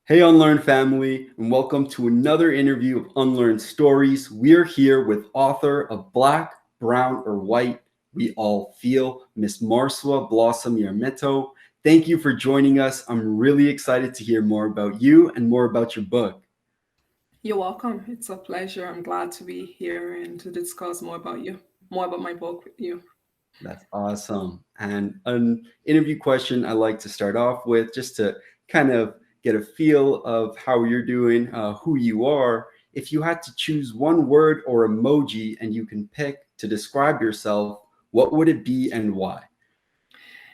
Hey, Unlearn family, and welcome to another interview of Unlearn Stories. We're here with author of Black, Brown, or White, We All Feel, Miss Marswa Blossom Yarmeto. Thank you for joining us. I'm really excited to hear more about you and more about your book. You're welcome. It's a pleasure. I'm glad to be here and to discuss more about my book with you. That's awesome. And an interview question I like to start off with, just to kind of get a feel of how you're doing, who you are. If you had to choose one word or emoji and you can pick to describe yourself, what would it be and why?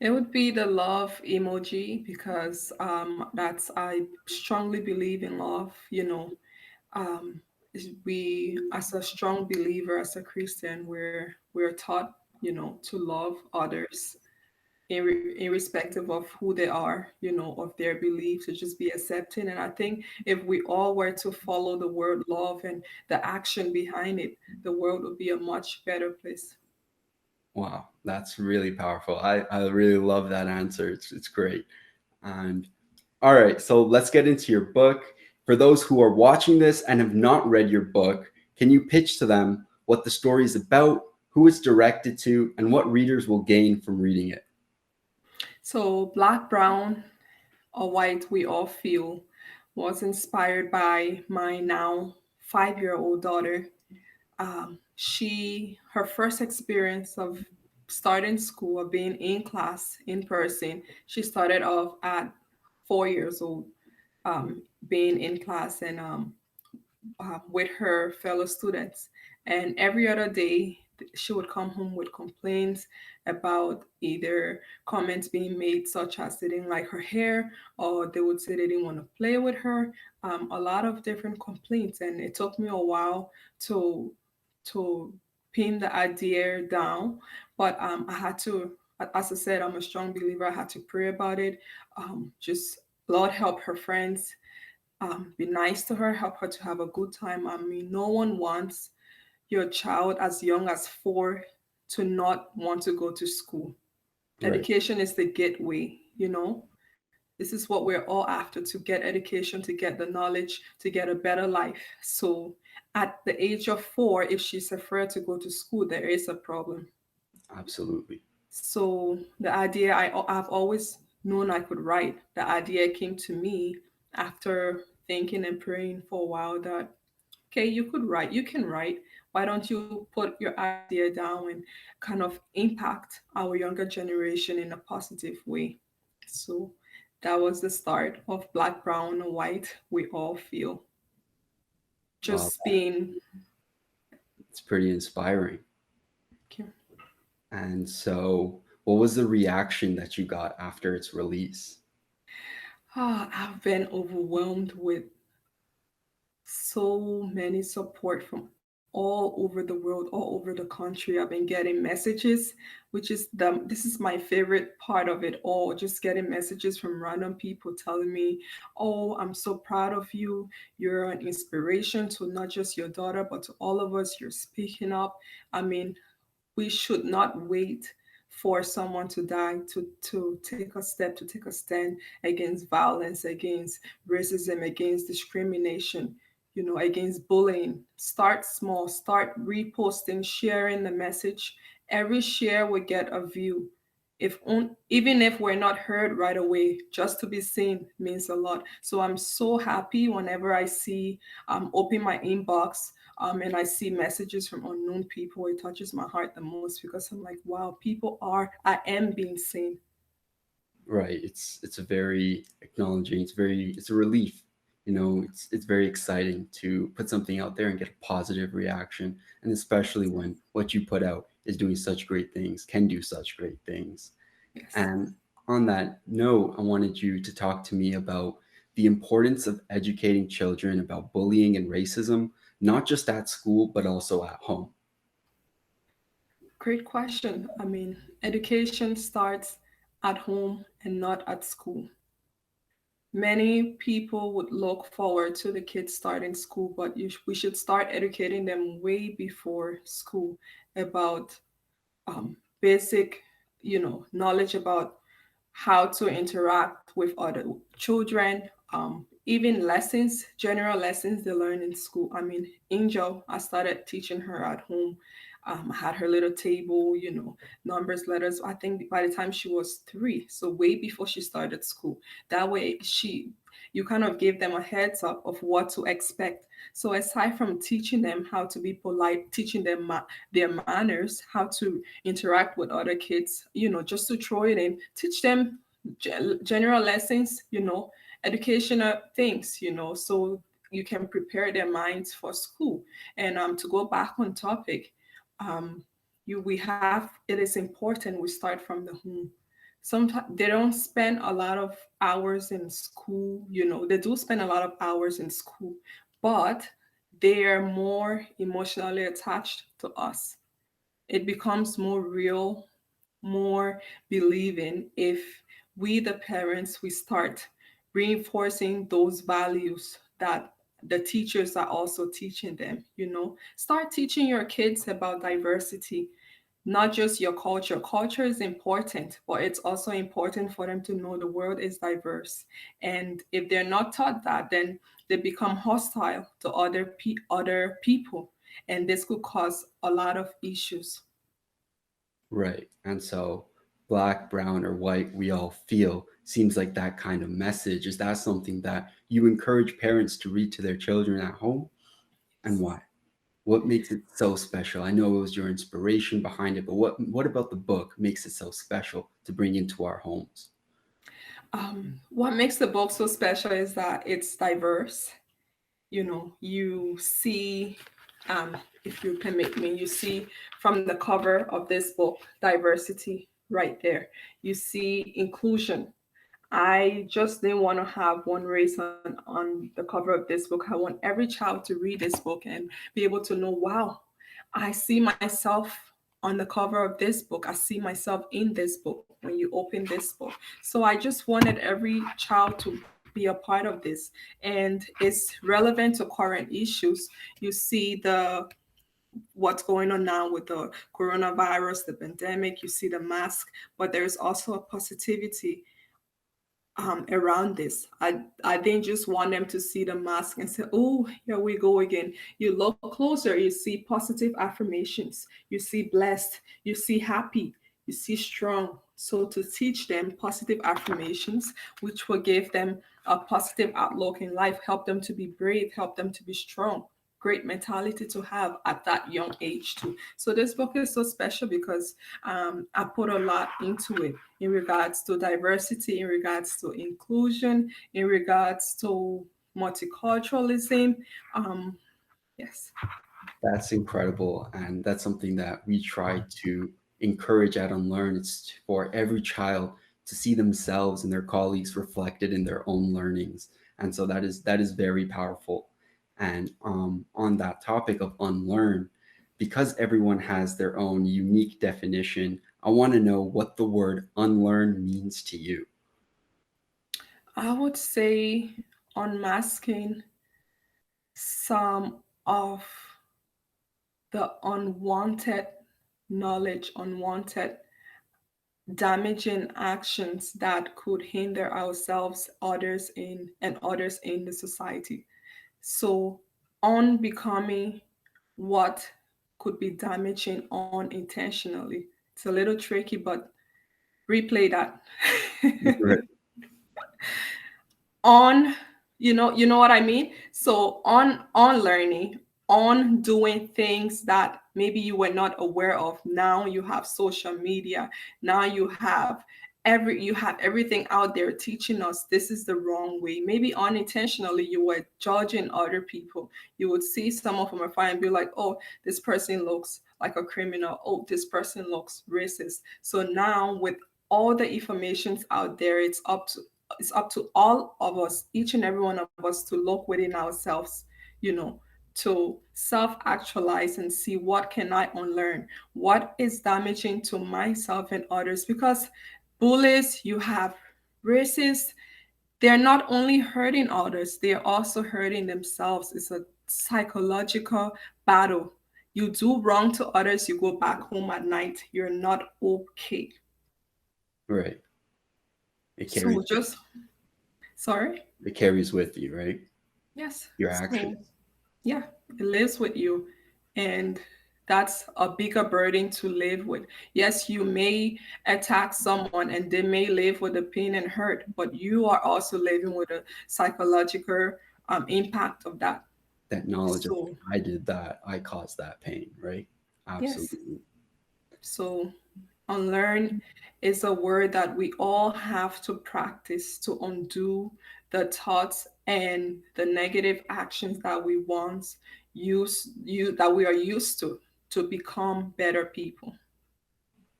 It would be the love emoji because I strongly believe in love. Um, we as a strong believer, as a Christian, we're taught, to love others irrespective of who they are, of their beliefs, to just be accepting. And I think if we all were to follow the word love and the action behind it, the world would be a much better place. Wow, that's really powerful. I really love that answer. It's great. And all right, so let's get into your book. For those who are watching this and have not read your book, can you pitch to them what the story is about, who it's directed to, and what readers will gain from reading it? So, Black, Brown, or White, We All Feel was inspired by my now 5-year-old daughter. Her first experience of starting school, of being in class in person, she started off at 4 years old, being in class and with her fellow students. And every other day, she would come home with complaints about either comments being made, such as they didn't like her hair, or they would say they didn't want to play with her. A lot of different complaints, and it took me a while to to pin the idea down. But I had to, as I said, I'm a strong believer. I had to pray about it. Just Lord help her friends, be nice to her, help her to have a good time. I mean, no one wants your child as young as 4 to not want to go to school. Right. Education is the gateway. This is what we're all after, to get education, to get the knowledge, to get a better life. So at the age of 4, if she's afraid to go to school, there is a problem. Absolutely. So the idea, I've always known I could write. The idea came to me after thinking and praying for a while that, okay, you could write, you can write. Why don't you put your idea down and kind of impact our younger generation in a positive way? So that was the start of Black, Brown, and White, We All Feel. Wow, Just being, it's pretty inspiring. okay. And so, what was the reaction that you got after its release? I've been overwhelmed with so many support from all over the world, all over the country. I've been getting messages, which is this is my favorite part of it all. Just getting messages from random people telling me, "Oh, I'm so proud of you. You're an inspiration to not just your daughter, but to all of us. You're speaking up." I mean, we should not wait for someone to die to take a step, to take a stand against violence, against racism, against discrimination, against bullying. Start small, start reposting, sharing the message. Every share will get a view. Even if we're not heard right away, just to be seen means a lot. So I'm so happy whenever I see, open my inbox, and I see messages from unknown people. It touches my heart the most because I'm like, wow, I am being seen. Right. It's a very acknowledging. It's a relief. It's very exciting to put something out there and get a positive reaction, and especially when what you put out is doing such great things, can do such great things. Yes. And on that note, I wanted you to talk to me about the importance of educating children about bullying and racism, not just at school, but also at home. Great question. I mean, education starts at home and not at school. Many people would look forward to the kids starting school, but we should start educating them way before school about, basic, knowledge about how to interact with other children, even lessons, general lessons they learn in school. I mean, Angel, I started teaching her at home. I had her little table, numbers, letters. I think by the time she was 3, so way before she started school. That way, you kind of gave them a heads up of what to expect. So aside from teaching them how to be polite, teaching them their manners, how to interact with other kids, just to throw it in, teach them general lessons, educational things, so you can prepare their minds for school. And to go back on topic, um, we have it is important we start from the home. Sometimes they don't spend a lot of hours in school, they do spend a lot of hours in school, but they are more emotionally attached to us. It becomes more real, more believing if we, the parents, we start reinforcing those values that the teachers are also teaching them. Start teaching your kids about diversity, not just your culture. Culture is important, but it's also important for them to know the world is diverse. And if they're not taught that, then they become hostile to other people, and this could cause a lot of issues. Right. And so, black, brown, or white, we all feel seems like that kind of message. Is that something that you encourage parents to read to their children at home? And why? What makes it so special? I know it was your inspiration behind it, but what about the book makes it so special to bring into our homes? What makes the book so special is that it's diverse. You see, if you permit me, you see from the cover of this book diversity right there. You see inclusion. I just didn't want to have one race on the cover of this book. I want every child to read this book and be able to know, wow, I see myself on the cover of this book. I see myself in this book when you open this book. So I just wanted every child to be a part of this. And it's relevant to current issues. You see what's going on now with the coronavirus, the pandemic, you see the mask, but there's also a positivity around this. I didn't just want them to see the mask and say, oh, here we go again. You look closer, you see positive affirmations, you see blessed, you see happy, you see strong. So to teach them positive affirmations, which will give them a positive outlook in life, help them to be brave, help them to be strong. Great mentality to have at that young age too. So this book is so special because I put a lot into it in regards to diversity, in regards to inclusion, in regards to multiculturalism. Um, yes. That's incredible. And that's something that we try to encourage at Unlearn. It's for every child to see themselves and their colleagues reflected in their own learnings. And so that is very powerful. And on that topic of unlearn, because everyone has their own unique definition, I want to know what the word unlearn means to you. I would say unmasking some of the unwanted knowledge, unwanted damaging actions that could hinder ourselves, others in the society. So on becoming what could be damaging unintentionally. It's a little tricky, but replay that. Right. On, you know what I mean. So on learning, on doing things that maybe you were not aware of. Now you have social media, now you have everything out there teaching us this is the wrong way. Maybe unintentionally you were judging other people. You would see someone from afar and be like, oh, this person looks like a criminal, oh, this person looks racist. So now with all the informations out there, it's up to all of us, each and every one of us, to look within ourselves, you know, to self-actualize and see what can I unlearn, what is damaging to myself and others. Because bullies, you have racists, they're not only hurting others, they're also hurting themselves. It's a psychological battle. You do wrong to others, you go back home at night, you're not okay. Right. It So carries. just Sorry? It carries with you, right? Yes. Your So, actions. yeah, it lives with you. And that's a bigger burden to live with. Yes, you may attack someone and they may live with the pain and hurt, but you are also living with a psychological impact of that. That knowledge of, So, I did that, I caused that pain, right? yes. Absolutely. So, unlearn is a word that we all have to practice to undo the thoughts and the negative actions that we once that we are used to become better people.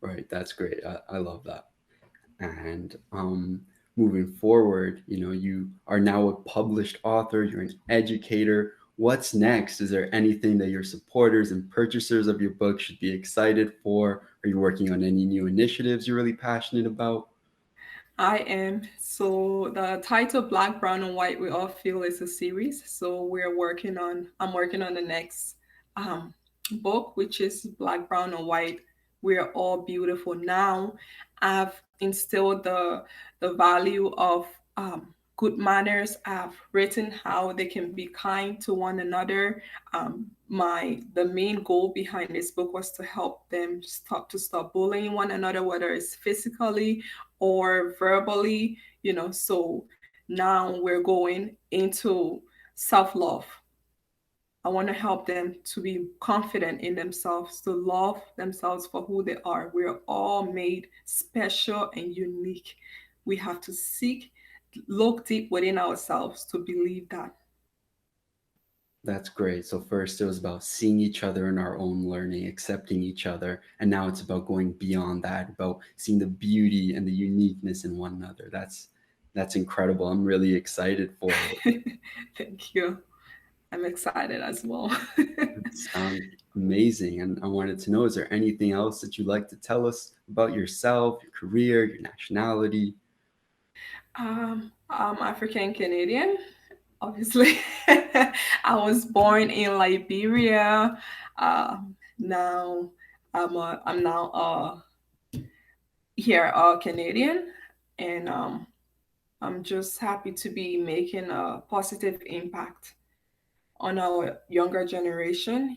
Right. That's great. I love that. And moving forward, you are now a published author, you're an educator. What's next? Is there anything that your supporters and purchasers of your book should be excited for? Are you working on any new initiatives you're really passionate about? I am. So the title Black, Brown, and White We All Feel is a series. So I'm working on the next um, book, which is Black, Brown, and White. We're all beautiful. Now I've instilled the value of good manners. I've written how they can be kind to one another. The main goal behind this book was to help them stop bullying one another, whether it's physically or verbally, so now we're going into self-love. I want to help them to be confident in themselves, to love themselves for who they are. We're all made special and unique. We have to look deep within ourselves to believe that. That's great. So first it was about seeing each other in our own learning, accepting each other, and now it's about going beyond that, about seeing the beauty and the uniqueness in one another. That's incredible. I'm really excited for it. Thank you. I'm excited as well. It sounds amazing. And I wanted to know, is there anything else that you'd like to tell us about yourself, your career, your nationality? I'm African Canadian, obviously. I was born in Liberia. Now I'm now here Canadian, and I'm just happy to be making a positive impact on our younger generation.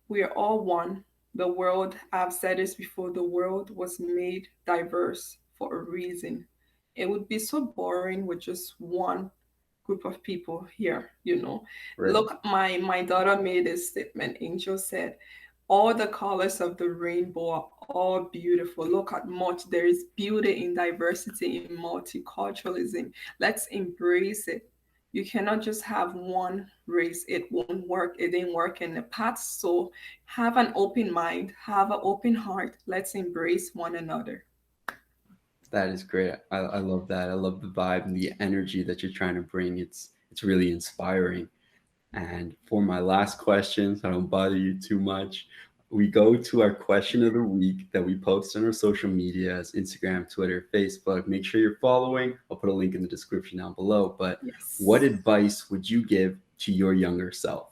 We are all one. The world, I've said this before, the world was made diverse for a reason. It would be so boring with just one group of people here. Right. Look, my daughter made a statement. Angel said, all the colors of the rainbow are all beautiful. Look at much. There is beauty in diversity, in multiculturalism. Let's embrace it. You cannot just have one race. It won't work. It didn't work in the past. So have an open mind, have an open heart. Let's embrace one another. That is great. I love that. I love the vibe and the energy that you're trying to bring. It's really inspiring. And for my last question, so I don't bother you too much, we go to our question of the week that we post on our social medias, Instagram, Twitter, Facebook. Make sure you're following. I'll put a link in the description down below. But what Yes. advice would you give to your younger self?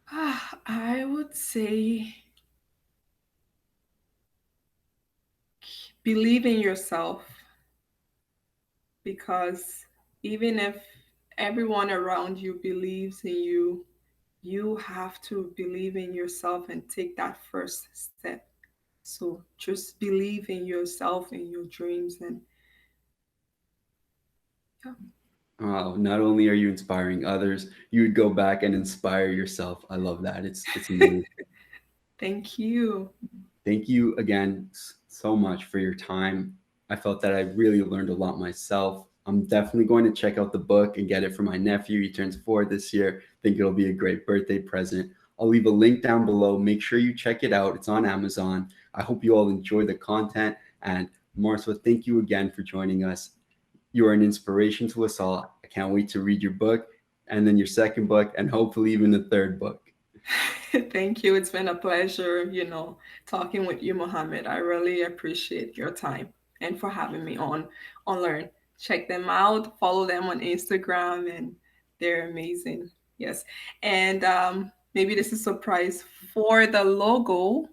I would say believe in yourself, because even if everyone around you believes in you, you have to believe in yourself and take that first step. So just believe in yourself and your dreams, and yeah. Not only are you inspiring others, you would go back and inspire yourself. I love that. It's amazing. Thank you. Thank you again so much for your time. I felt that I really learned a lot myself. I'm definitely going to check out the book and get it for my nephew. He turns 4 this year. I think it'll be a great birthday present. I'll leave a link down below. Make sure you check it out. It's on Amazon. I hope you all enjoy the content. And Marswa, thank you again for joining us. You are an inspiration to us all. I can't wait to read your book and then your second book and hopefully even the third book. Thank you. It's been a pleasure, talking with you, Mohammed. I really appreciate your time and for having me on Learn. Check them out, follow them on Instagram, and they're amazing. Yes. And maybe this is a surprise for the logo.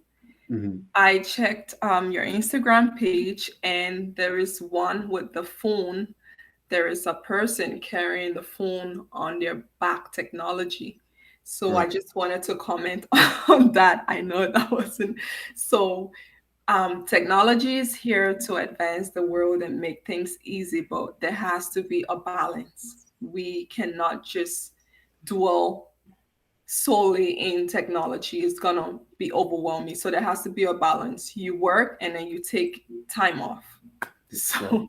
Mhm. I checked your Instagram page, and there is one with the phone there is a person carrying the phone on their back technology. So I Right. just wanted to comment on that. I know that wasn't so. Technology is here to advance the world and make things easy, but there has to be a balance. We cannot just dwell solely in technology. It's gonna be overwhelming. So there has to be a balance. You work and then you take time off. Right. So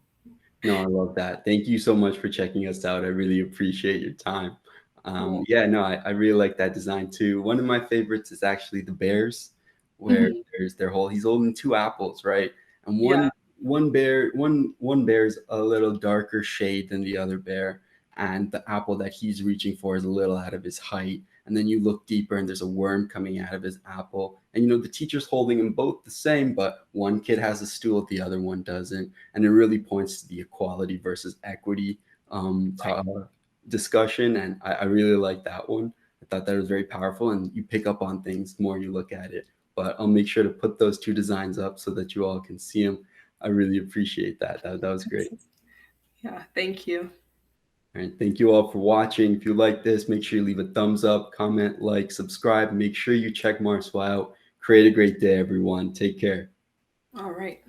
No, I love that. Thank you so much for checking us out. I really appreciate your time. yeah. Yeah, no, I really like that design too. One of my favorites is actually the bears, where Mhm. there's their whole he's holding two apples, right? And Yeah, one bear's a little darker shade than the other bear, and the apple that he's reaching for is a little out of his height. And then you look deeper and there's a worm coming out of his apple. And the teacher's holding them both the same, but one kid has a stool, the other one doesn't, and it really points to the equality versus equity right. discussion, and I really like that one. I thought that was very powerful, and you pick up on things the more you look at it. But I'll make sure to put those two designs up so that you all can see them. I really appreciate that. That was great. Yeah, thank you. All right, thank you all for watching. If you like this, make sure you leave a thumbs up, comment, like, subscribe. Make sure you check Marswa out. Create a great day, everyone. Take care. All right.